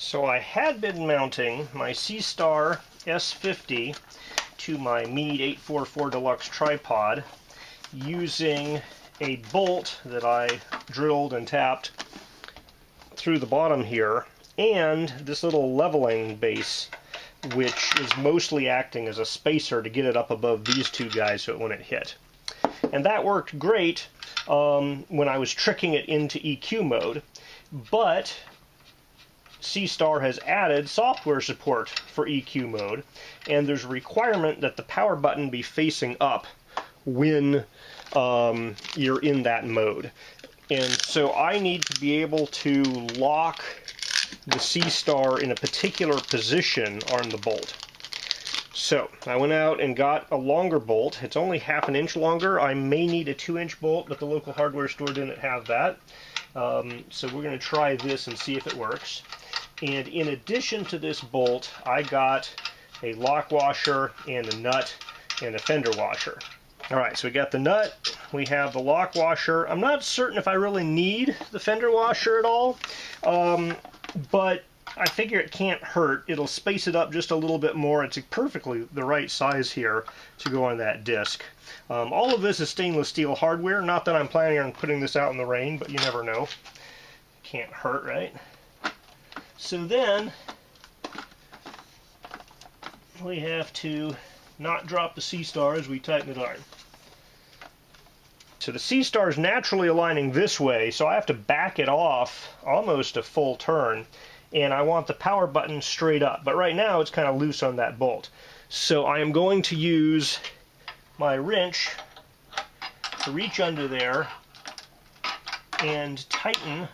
So I had been mounting my Seestar S50 to my Meade 844 Deluxe tripod using a bolt that I drilled and tapped through the bottom here, and this little leveling base, which is mostly acting as a spacer to get it up above these two guys so it wouldn't hit. And that worked great when I was tricking it into EQ mode, but Seestar has added software support for EQ mode, and there's a requirement that the power button be facing up when you're in that mode. And so I need to be able to lock the Seestar in a particular position on the bolt. So I went out and got a longer bolt. It's only 1/2 inch longer. I may need a 2-inch bolt, but the local hardware store didn't have that. So we're going to try this and see if it works. And in addition to this bolt, I got a lock washer and a nut and a fender washer. Alright, so we got the nut, we have the lock washer. I'm not certain if I really need the fender washer at all, but I figure it can't hurt. It'll space it up just a little bit more. It's perfectly the right size here to go on that disc. All of this is stainless steel hardware. Not that I'm planning on putting this out in the rain, but you never know. Can't hurt, right? So then we have to not drop the Seestar as we tighten it on. So the Seestar is naturally aligning this way, so I have to back it off almost a full turn, and I want the power button straight up. But right now it's kind of loose on that bolt. So I am going to use my wrench to reach under there and tighten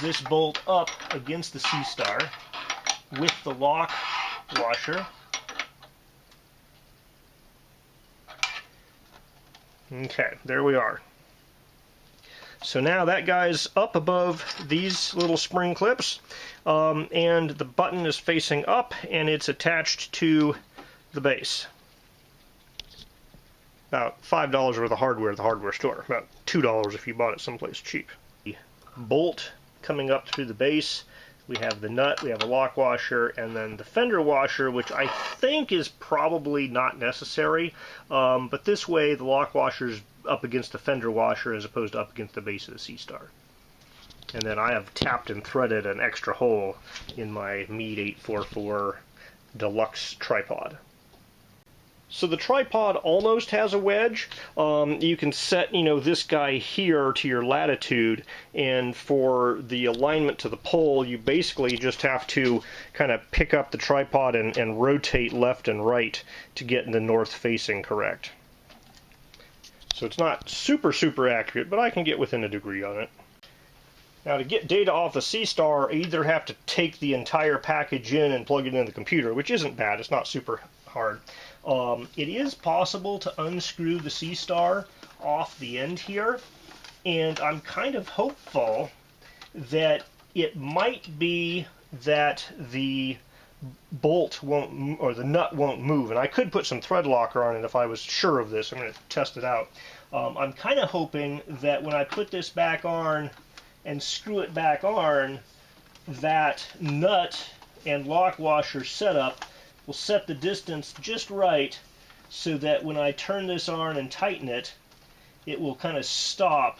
this bolt up against the Seestar with the lock washer. Okay, there we are. So now that guy's up above these little spring clips, and the button is facing up, and it's attached to the base. About $5 worth of hardware at the hardware store. About $2 if you bought it someplace cheap. The bolt coming up through the base. We have the nut, we have a lock washer, and then the fender washer, which I think is probably not necessary, but this way the lock washer is up against the fender washer as opposed to up against the base of the Seestar. And then I have tapped and threaded an extra hole in my Meade 844 Deluxe tripod. So the tripod almost has a wedge. You can set, this guy here to your latitude, and for the alignment to the pole, you basically just have to kind of pick up the tripod and rotate left and right to get the north facing correct. So it's not super accurate, but I can get within a degree on it. Now to get data off the Seestar, I either have to take the entire package in and plug it in the computer, which isn't bad, it's not super hard. It is possible to unscrew the Seestar off the end here, and I'm kind of hopeful that it might be that the bolt won't, or the nut won't move, and I could put some thread locker on it if I was sure of this. I'm going to test it out. I'm kind of hoping that when I put this back on and screw it back on, that nut and lock washer setup will set the distance just right so that when I turn this on and tighten it, it will kind of stop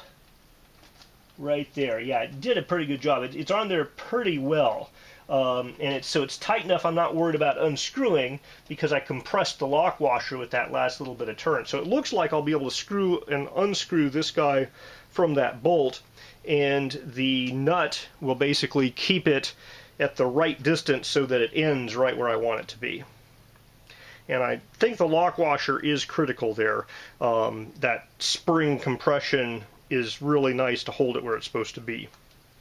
right there. Yeah, it did a pretty good job. It's on there pretty well. And so it's tight enough I'm not worried about unscrewing because I compressed the lock washer with that last little bit of turn. So it looks like I'll be able to screw and unscrew this guy from that bolt, and the nut will basically keep it at the right distance so that it ends right where I want it to be. And I think the lock washer is critical there. That spring compression is really nice to hold it where it's supposed to be.